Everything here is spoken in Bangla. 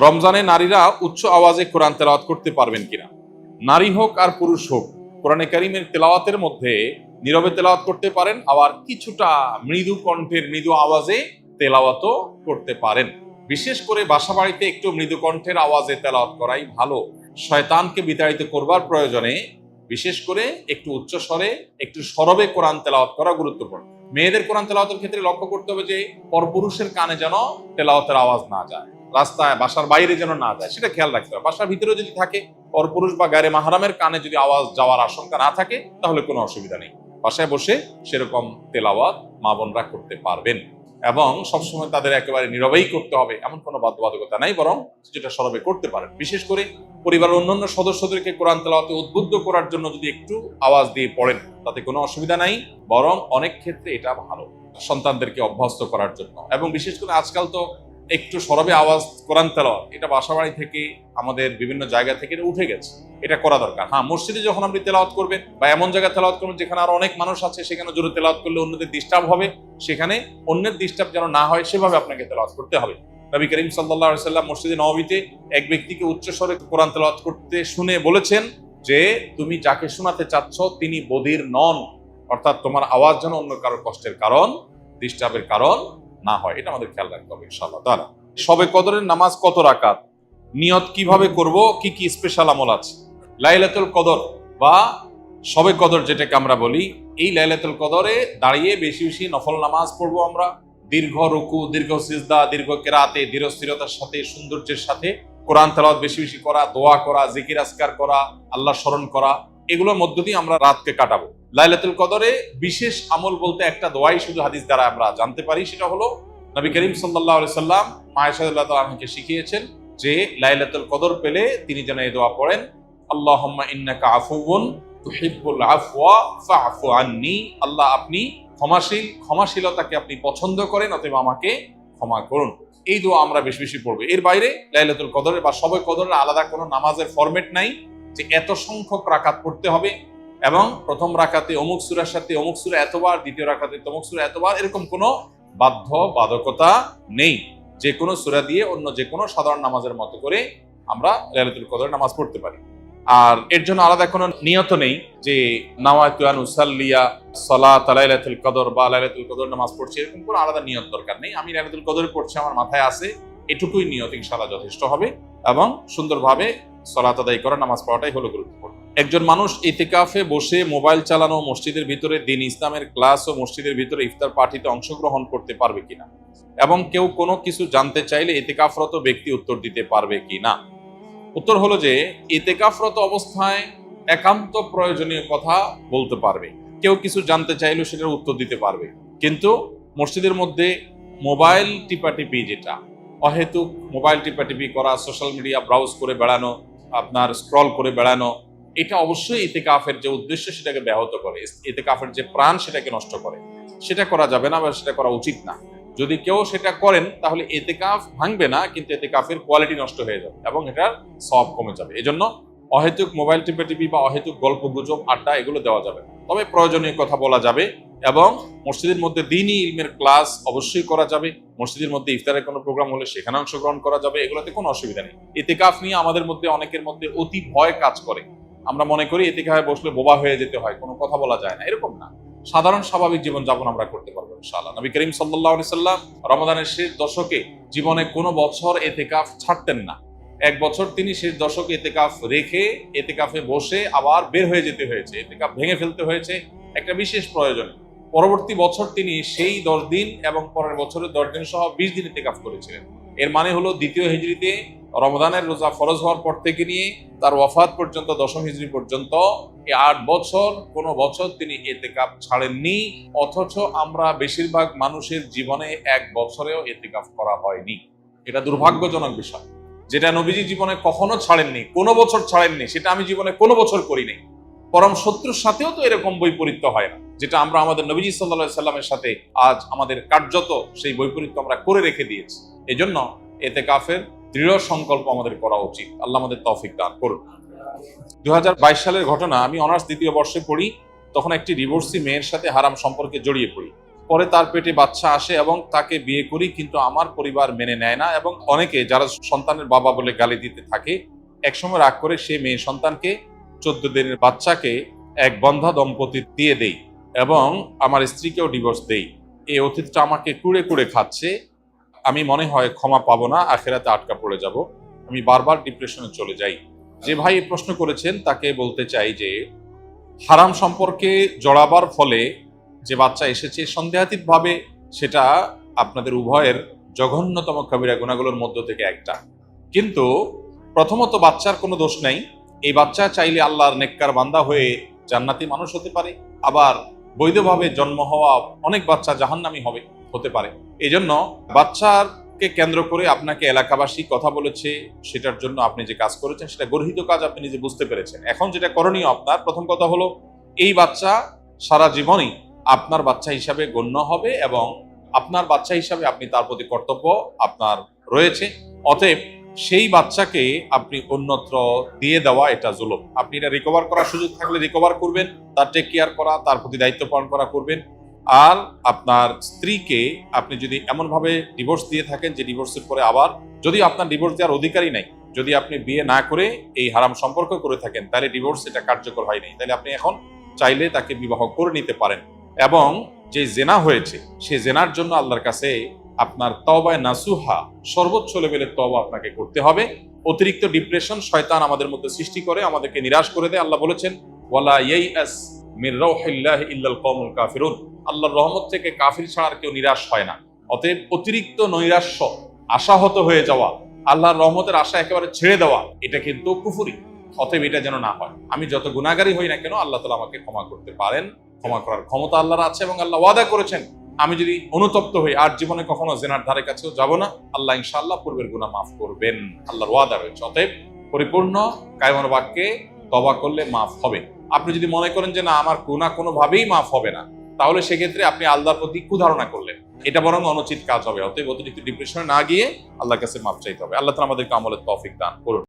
রমজানে নারীরা উচ্চ আওয়াজে কোরআন তেলাওয়াত করতে পারবেন কিনা? নারী হোক আর পুরুষ হোক, কোরআনে কারীমের তেলাওয়াতের মধ্যে নীরবে তেলাওয়াত করতে পারেন, আবার কিছুটা মৃদু কণ্ঠের মৃদু আওয়াজে তেলাওয়াতও করতে পারেন। বিশেষ করে বাসা বাড়িতে একটু মৃদু কণ্ঠের আওয়াজে তেলাওয়াত করাই ভালো। শয়তানকে বিতাড়িত করবার প্রয়োজনে বিশেষ করে একটু উচ্চ স্বরে একটু সরবে কোরআন তেলাওয়াত করা গুরুত্বপূর্ণ। মেয়েদের কোরআন তেলাওয়াতের ক্ষেত্রে লক্ষ্য করতে হবে যে পরপুরুষের কানে যেন তেলাওয়াতের আওয়াজ না যায়, রাস্তায় বাসার বাইরে যেন না যায়, সেটা খেয়াল রাখতে হবে। বাসার ভিতরে যদি থাকে, পরপুরুষ বা গায়রে মাহরামের কানে যদি আওয়াজ যাওয়ার আশঙ্কা না থাকে, তাহলে কোনো অসুবিধা নেই। বাসায় বসে সেরকম তেলাওয়াত মা বোনরা করতে পারবেন এবং সবসময় তাদের একেবারে নীরবেই করতে হবে এমন কোনো বাধ্যবাধকতা নাই, বরং যেটা সরবে করতে পারেন। বিশেষ করে পরিবারের অন্যান্য সদস্যদেরকে কোরআন তেলাওয়াতে উদ্বুদ্ধ করার জন্য যদি একটু আওয়াজ দিয়ে পড়েন, তাতে কোনো অসুবিধা নাই, বরং অনেক ক্ষেত্রে এটা ভালো সন্তানদেরকে অভ্যস্ত করার জন্য। এবং বিশেষ করে আজকাল তো একটু সরবে আওয়াজ কোরআন তেলাওয়াত এটা বাসাবাড়ি থেকে আমাদের বিভিন্ন জায়গা থেকে উঠে গেছে, এটা করা দরকার। হ্যাঁ, মসজিদে যখন আপনি তেলাওয়াত করবেন বা এমন জায়গায় তেলাওয়াত করবেন যেখানে আরো অনেক মানুষ আছে, সেখানে জোরে তেলাওয়াত করলে অন্যদের ডিস্টার্ব হবে, সেখানে অন্যের ডিস্টার্ব যেন না হয় সেভাবে আপনাকে তেলাওয়াত করতে হবে। নবী করিম সাল্লাল্লাহু আলাইহি ওয়াসাল্লাম মসজিদে নববীতে এক ব্যক্তিকে উচ্চস্বরে কোরআন তেলাওয়াত করতে শুনে বলেছেন যে তুমি যাকে শোনাতে চাচ্ছ তিনি বধির নন, অর্থাৎ তোমার আওয়াজ যেন অন্য কারোর কষ্টের কারণ, ডিস্টার্বের কারণ না হয়। এটা আমাদের খেয়াল রাখতে হবে ইনশাআল্লাহ তাআলা। শবে কদরের নামাজ কত রাকাত, নিয়ত কিভাবে করব, কি কি স্পেশাল আমল আছে? লাইলাতুল কদর বা শবে কদর যেটাকে আমরা বলি, এই লাইলাতুল কদরে দাঁড়িয়ে বেশি বেশি নফল নামাজ পড়বো আমরা। দীর্ঘ রুকু, দীর্ঘ সিজদা, দীর্ঘ কেরাতে, দৃঢ় স্থিরতার সাথে, সৌন্দর্যের সাথে কোরআন তেলাওয়াত বেশি বেশি করা, দোয়া করা, জিকির আজকার করা, আল্লাহ স্মরণ করা, এগুলোর মধ্য দিয়ে আমরা রাতকে কাটাবো। লাইলাতুল কদরে বিশেষ আমল বলতে একটা দোয়াই শুধু হাদিস দ্বারা আমরা জানতে পারি, সেটা হলো নবী করিম সাল্লাল্লাহু আলাইহি সাল্লাম আয়েশা রাদিয়াল্লাহু তাআলাকে শিখিয়েছেন যে লাইলাতুল কদর পেলে তিনি যেন এই দোয়া পড়েন, আল্লাহুম্মা ইন্নাকা আফুউন তুহিব্বুল আফওয়া ফা'ফু আন্নী। আল্লাহ আপনি ক্ষমাশীল, ক্ষমাশীলতাকে আপনি পছন্দ করেন, অতএব আমাকে ক্ষমা করুন। এই দোয়া আমরা বেশি বেশি পড়বো। এর বাইরে লাইলাতুল কদরের বা শবে কদরের আলাদা কোনো নামাজের ফরম্যাট নাই যে এত সংখ্যক রাকাত পড়তে হবে এবং প্রথম রাকাতে অমুক সূরার সাথে অমুক সূরা এতবার, দ্বিতীয় রাকাতে তমুক সূরা এতবার, এরকম কোনো বাধ্যবাধকতা নেই। যে কোনো সূরা দিয়ে অন্য যে কোনো সাধারণ নামাজের মতো করে আমরা লাইলাতুল কদরের নামাজ পড়তে পারি। আর এর জন্য আলাদা কোনো নিয়ত নেই যে নাওয়াতু আন উসাল্লিয়া সালাত লাইলাতুল কদর বা লাইলাতুল কদর নামাজ পড়ছি, এরকম কোনো আলাদা নিয়ত দরকার নেই। আমি লাইলাতুল কদর পড়ছি, আমার মাথায় আছে, এটুকুই নিয়ত ইনশাআল্লাহ যথেষ্ট হবে এবং সুন্দরভাবে সালাত আদায় করা, নামাজ পড়াটাই হলো গুরুত্বপূর্ণ। একজন মানুষ ইতিকাফে বসে মোবাইল চালানো, মসজিদের ভিতরে দ্বীন ইসলামের ক্লাস ও মসজিদের ভিতরে ইফতার পার্টিতে অংশগ্রহণ করতে পারবে কিনা এবং কেউ কোনো কিছু জানতে চাইলে ইতিকাফরত ব্যক্তি উত্তর দিতে পারবে কিনা? উত্তর হলো যে ইতিকাফরত অবস্থায় একান্ত প্রয়োজনীয় কথা বলতে পারবে, কেউ কিছু জানতে চাইলেও সেটার উত্তর দিতে পারবে, কিন্তু মসজিদের মধ্যে মোবাইল টিপাটিপি, যেটা অহেতুক মোবাইল টিপাটিপি করা, সোশ্যাল মিডিয়া ব্রাউজ করে বেড়ানো, আপনার স্ক্রল করে বেড়ানো, এটা অবশ্যই ইতিকাফের যে উদ্দেশ্য সেটাকে ব্যাহত করে, ইতিকাফের যে প্রাণ সেটাকে নষ্ট করে। সেটা করা যাবে না বা সেটা করা উচিত না। যদি কেউ সেটা করেন তাহলে ইতিকাফ ভাঙবে না, কিন্তু ইতিকাফের কোয়ালিটি নষ্ট হয়ে যাবে এবং এটার সওয়াব কমে যাবে। এজন্য অহেতুক মোবাইল টিপি বা অহেতুক গল্প গুজব আড্ডা এগুলো দেওয়া যাবে না, তবে প্রয়োজনীয় কথা বলা যাবে এবং মসজিদের মধ্যে দ্বীনি ইলমের ক্লাস অবশ্যই করা যাবে। মসজিদের মধ্যে ইফতারের কোনো প্রোগ্রাম হলে সেখানে অংশগ্রহণ করা যাবে, এগুলোতে কোনো অসুবিধা নেই। ইতিকাফ নিয়ে আমাদের মধ্যে অনেকের মধ্যে অতি ভয় কাজ করে, আমরা মনে করি ইতিকাফে বসলে বোবা হয়ে যেতে হয়, কোনো কথা বলা যায় না, এরকম না। সাধারণ স্বাভাবিক জীবনযাপন আমরা করতে পারবো ইনশাআল্লাহ। নবী করিম সাল্লাল্লাহু আলাইহি সাল্লাম রমাদানের শেষ দশকে জীবনে কোনো বছর ইতিকাফ ছাড়তেন না। এক বছর তিনি শেষ দশকে ইতিকাফ রেখে ইতিকাফে বসে আবার বের হয়ে যেতে হয়েছে, ইতিকাফ ভেঙে ফেলতে হয়েছে একটা বিশেষ প্রয়োজনে। পরবর্তী বছর তিনি সেই 10 দিন এবং পরের বছরের 10 দিন সহ 20 দিন ইতিকাফ করেছিলেন। এর মানে হলো দ্বিতীয় হিজরিতে রমজানের রোজা ফরজ হওয়ার পর থেকে নিয়ে তার ওয়াফাত পর্যন্ত, দশম হিজরি পর্যন্ত, এই 8 বছর কোনো বছর তিনি ইতিকাফ ছাড়েননি। অথচ আমরা বেশিরভাগ মানুষের জীবনে এক বছরেও ইতিকাফ করা হয়নি। এটা দুর্ভাগ্যজনক বিষয়। যেটা নবীজি জীবনে কখনো ছাড়েননি, কোনো বছর ছাড়েননি, সেটা আমি জীবনে কোনো বছর করিনি। পরম শত্রুর সাথেও তো এরকম বৈপরীত্য হয় না, যেটা আমরা আমাদের নবীজি সাল্লাল্লাহু আলাইহি সাল্লামের সাথে আজ আমাদের কার্যত সেই বৈপরীত্য আমরা করে রেখে দিয়েছি। এজন্য ইতিকাফের দৃঢ় সংকল্প আমাদের করা উচিত। আল্লাহ আমাদের তৌফিক দান করুন। 2022 সালের ঘটনা, আমি অনার্স দ্বিতীয় বর্ষে পড়ি, তখন একটি ডিভোর্সি মেয়ের সাথে হারাম সম্পর্কে জড়িয়ে পড়ি। পরে তার পেটে বাচ্চা আসে এবং তাকে বিয়ে করি, কিন্তু আমার পরিবার মেনে নেয় না, এবং অনেকে যারা সন্তানের বাবা বলে গালি দিতে থাকে, একসময় রাগ করে সে মেয়ে সন্তানকে 14 দিনের বাচ্চাকে এক বন্ধা দম্পতি দিয়ে দেই এবং আমার স্ত্রীকেও ডিভোর্স দেই। এই অতীতটা আমাকে কুড়ে কুড়ে খাচ্ছে। আমি মনে হয় ক্ষমা পাবো না, আখেরাতে আটকা পড়ে যাব। আমি বারবার ডিপ্রেশনে চলে যাই। যে ভাই এই প্রশ্ন করেছেন তাকে বলতে চাই যে হারাম সম্পর্কে জড়াবার ফলে যে বাচ্চা এসেছে, সন্দেহাতীতভাবে সেটা আপনাদের উভয়ের জঘন্যতম কবিরা গুনাহগুলোর মধ্য থেকে একটা। কিন্তু প্রথমত বাচ্চার কোনো দোষ নাই। এই বাচ্চা চাইলে আল্লাহর নেককার বান্দা হয়ে জান্নাতি মানুষ হতে পারে, আবার বৈধভাবে জন্ম হওয়া অনেক বাচ্চা জাহান্নামী হতে পারে। এই জন্য বাচ্চাকে কেন্দ্র করে আপনাকে এলাকাবাসী কথা বলেছে, সেটার জন্য আপনি যে কাজ করেছেন সেটা গর্হিত কাজ, আপনি নিজে বুঝতে পেরেছেন। এখন যেটা করণীয় আপনার, প্রথম কথা হলো এই বাচ্চা সারা জীবনই আপনার বাচ্চা হিসাবে গণ্য হবে এবং আপনার বাচ্চা হিসাবে আপনি তার প্রতি কর্তব্য আপনার রয়েছে। অতএব সেই বাচ্চাকে আপনি অন্যত্র দিয়ে দেওয়া এটা জুলুম। আপনি এটা রিকভার করার সুযোগ থাকলে রিকভার করবেন, তার টেক কেয়ার করা, তার প্রতি দায়িত্ব পালন করা করবেন। আর আপনার স্ত্রীকে আপনি যদি এমনভাবে ডিভোর্স দিয়ে থাকেন যে ডিভোর্সের পরে আবার, যদি আপনার ডিভোর্স দেওয়ার অধিকারই নাই, যদি আপনি বিয়ে না করে এই হারাম সম্পর্ক করে থাকেন, তাহলে ডিভোর্স এটা কার্যকর হয়নি। তাহলে আপনি এখন চাইলে তাকে বিবাহ করে নিতে পারেন এবং যে জেনা হয়েছে সে জেনার জন্য আল্লাহর কাছে আপনার তওবায়ে নাসুহা, সর্বোচ্চ লেভেলের তওবা আপনাকে করতে হবে। অতিরিক্ত ডিপ্রেশন শয়তান আমাদের মধ্যে সৃষ্টি করে, আমাদেরকে নিরাশ করে দেয়। আল্লাহ বলেছেন ওয়ালা ইয়াইআস মির রাউহিল্লাহি ইল্লাল কওমুল কাফিরুন, আল্লাহর রহমত থেকে কাফির ছাড়া আর কেউ নিরাশ হয় না। অতএব অতিরিক্ত নৈরাশ্য, আশাহত হয়ে যাওয়া, আল্লাহর রহমতের আশা একেবারে ছেড়ে দেওয়া, এটা কিন্তু কুফরি। অতএব এটা যেন না হয়। আমি যত গুনাহগারী হই না কেন, আল্লাহ তাআলা আমাকে ক্ষমা করতে পারেন। ক্ষমা করার ক্ষমতা আল্লাহর আছে এবং আল্লাহ ওয়াদা করেছেন আমি যদি অনুতপ্ত হই আর জীবনে কখনো জেনার ধারে কাছেও যাব না, আল্লাহ ইনশাআল্লাহ পূর্বের গুনাহ মাফ করবেন। আল্লাহর ওয়াদা রয়েছে। অতএব পরিপূর্ণ কায়মন বাক্যে তওবা করলে মাফ হবে। আপনি যদি মনে করেন যে না আমার গুনাহ কোনোভাবেই মাফ হবে না, তাহলে সেক্ষেত্রে আপনি আল্লাহর প্রতি কুধারণা করলেন, এটা বরং অনুচিত কাজ হবে। অতএব অতিরিক্ত ডিপ্রেশনে না গিয়ে আল্লাহর কাছে মাফ চাইতে হবে। আল্লাহ তাআলা আমাদেরকে আমলের তৌফিক দান করুন।